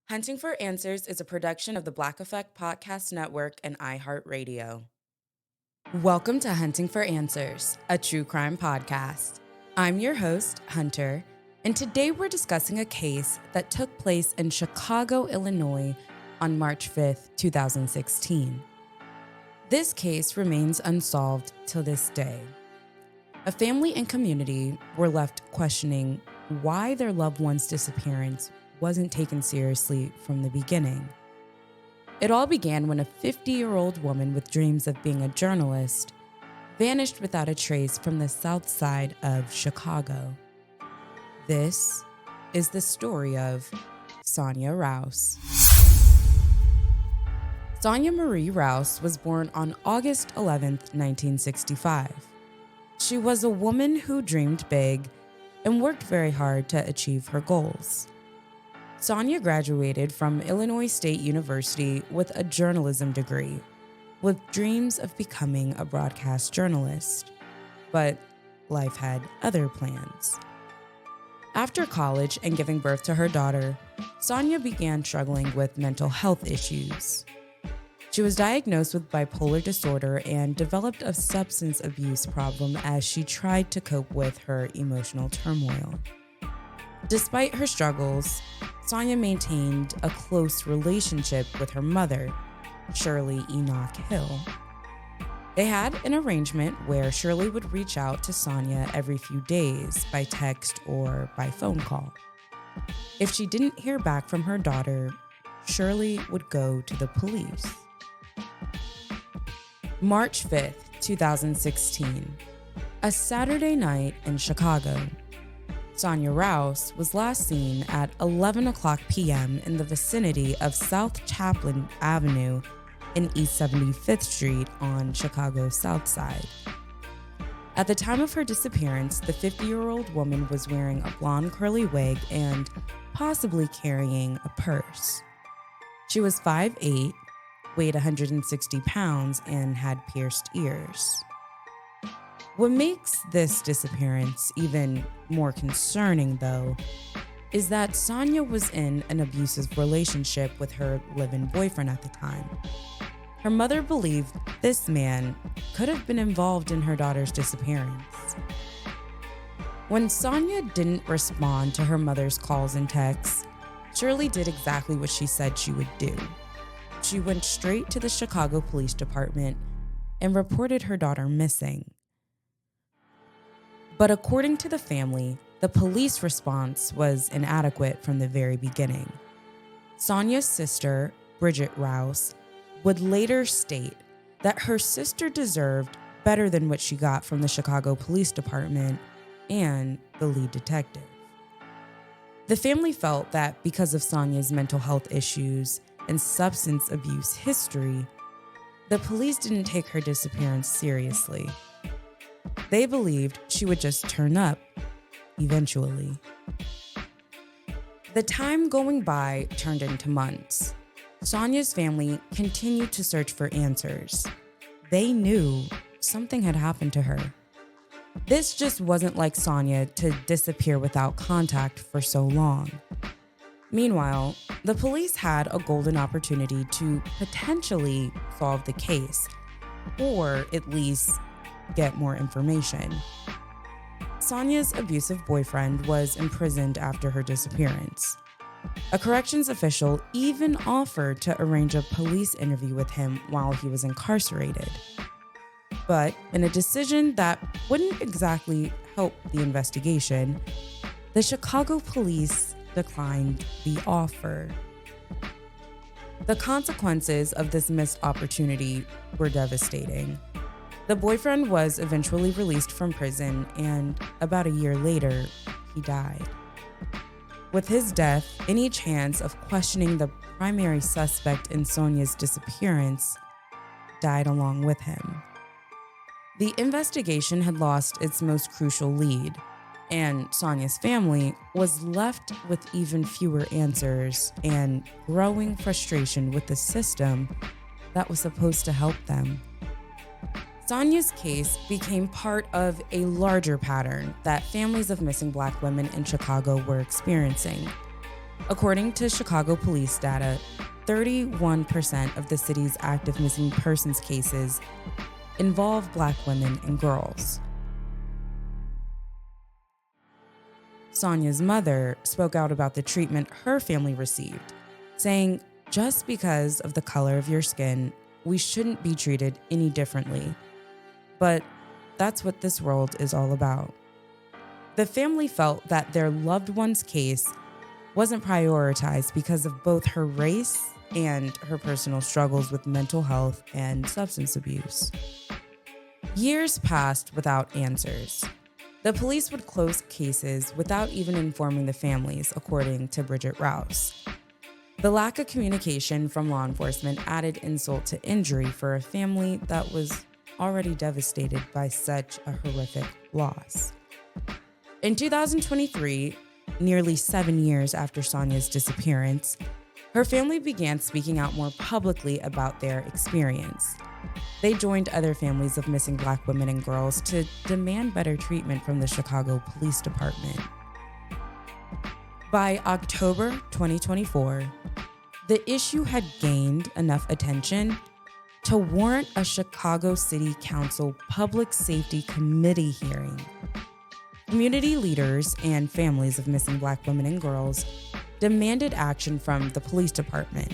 Hunting for Answers is a production of the Black Effect Podcast Network and iHeartRadio. Welcome to Hunting for Answers, a true crime podcast. I'm your host, Hunter, and today we're discussing a case that took place in Chicago, Illinois on March 5th, 2016. This case remains unsolved till this day. A family and community were left questioning why their loved one's disappearance wasn't taken seriously from the beginning. It all began when a 50-year-old woman with dreams of being a journalist vanished without a trace from the south side of Chicago. This is the story of Sonya Rouse. Sonya Marie Rouse was born on August 11th, 1965. She was a woman who dreamed big and worked very hard to achieve her goals. Sonya graduated from Illinois State University with a journalism degree, with dreams of becoming a broadcast journalist. But life had other plans. After college and giving birth to her daughter, Sonya began struggling with mental health issues. She was diagnosed with bipolar disorder and developed a substance abuse problem as she tried to cope with her emotional turmoil. Despite her struggles, Sonya maintained a close relationship with her mother, Shirley Enoch Hill. They had an arrangement where Shirley would reach out to Sonya every few days by text or by phone call. If she didn't hear back from her daughter, Shirley would go to the police. March 5th, 2016, a Saturday night in Chicago. Sonya Rouse was last seen at 11 o'clock p.m. in the vicinity of South Chaplin Avenue and East 75th Street on Chicago's South Side. At the time of her disappearance, the 50-year-old woman was wearing a blonde curly wig and possibly carrying a purse. She was 5'8", weighed 160 pounds, and had pierced ears. What makes this disappearance even more concerning, though, is that Sonya was in an abusive relationship with her live-in boyfriend at the time. Her mother believed this man could have been involved in her daughter's disappearance. When Sonya didn't respond to her mother's calls and texts, Shirley did exactly what she said she would do. She went straight to the Chicago Police Department and reported her daughter missing. But according to the family, the police response was inadequate from the very beginning. Sonya's sister, Bridget Rouse, would later state that her sister deserved better than what she got from the Chicago Police Department and the lead detective. The family felt that because of Sonya's mental health issues and substance abuse history, the police didn't take her disappearance seriously. They believed she would just turn up, eventually. The time going by turned into months. Sonya's family continued to search for answers. They knew something had happened to her. This just wasn't like Sonya to disappear without contact for so long. Meanwhile, the police had a golden opportunity to potentially solve the case, or at least get more information. Sonya's abusive boyfriend was imprisoned after her disappearance. A corrections official even offered to arrange a police interview with him while he was incarcerated. But in a decision that wouldn't exactly help the investigation, the Chicago police declined the offer. The consequences of this missed opportunity were devastating. The boyfriend was eventually released from prison, and about a year later, he died. With his death, any chance of questioning the primary suspect in Sonya's disappearance died along with him. The investigation had lost its most crucial lead, and Sonya's family was left with even fewer answers and growing frustration with the system that was supposed to help them. Sonya's case became part of a larger pattern that families of missing Black women in Chicago were experiencing. According to Chicago police data, 31% of the city's active missing persons cases involve Black women and girls. Sonya's mother spoke out about the treatment her family received, saying, "Just because of the color of your skin, we shouldn't be treated any differently. But that's what this world is all about." The family felt that their loved one's case wasn't prioritized because of both her race and her personal struggles with mental health and substance abuse. Years passed without answers. The police would close cases without even informing the families, according to Bridget Rouse. The lack of communication from law enforcement added insult to injury for a family that was already devastated by such a horrific loss. In 2023, nearly 7 years after Sonya's disappearance, her family began speaking out more publicly about their experience. They joined other families of missing Black women and girls to demand better treatment from the Chicago Police Department. By October 2024, the issue had gained enough attention to warrant a Chicago City Council Public Safety Committee hearing. Community leaders and families of missing Black women and girls demanded action from the police department.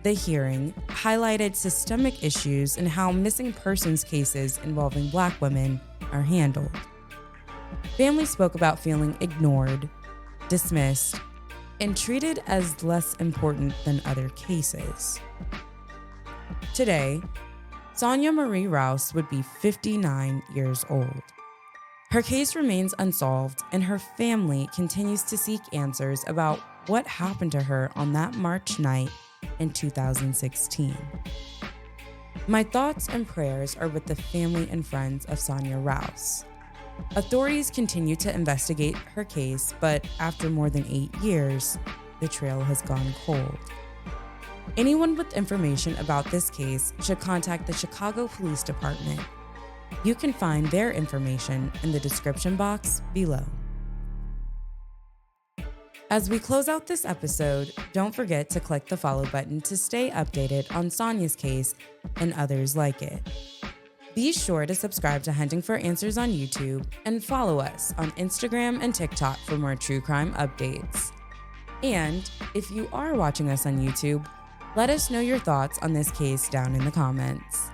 The hearing highlighted systemic issues in how missing persons cases involving Black women are handled. Families spoke about feeling ignored, dismissed, and treated as less important than other cases. Today, Sonya Marie Rouse would be 59 years old. Her case remains unsolved, and her family continues to seek answers about what happened to her on that March night in 2016. My thoughts and prayers are with the family and friends of Sonya Rouse. Authorities continue to investigate her case, but after more than 8 years, the trail has gone cold. Anyone with information about this case should contact the Chicago Police Department. You can find their information in the description box below. As we close out this episode, don't forget to click the follow button to stay updated on Sonya's case and others like it. Be sure to subscribe to Hunting for Answers on YouTube and follow us on Instagram and TikTok for more true crime updates. And if you are watching us on YouTube, let us know your thoughts on this case down in the comments.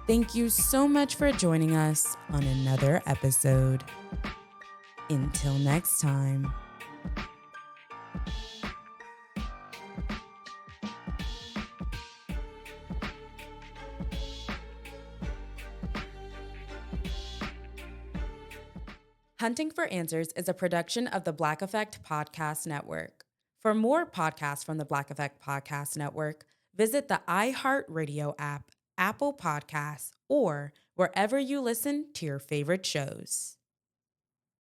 Thank you so much for joining us on another episode. Until next time. Hunting for Answers is a production of the Black Effect Podcast Network. For more podcasts from the Black Effect Podcast Network, visit the iHeartRadio app, Apple Podcasts, or wherever you listen to your favorite shows.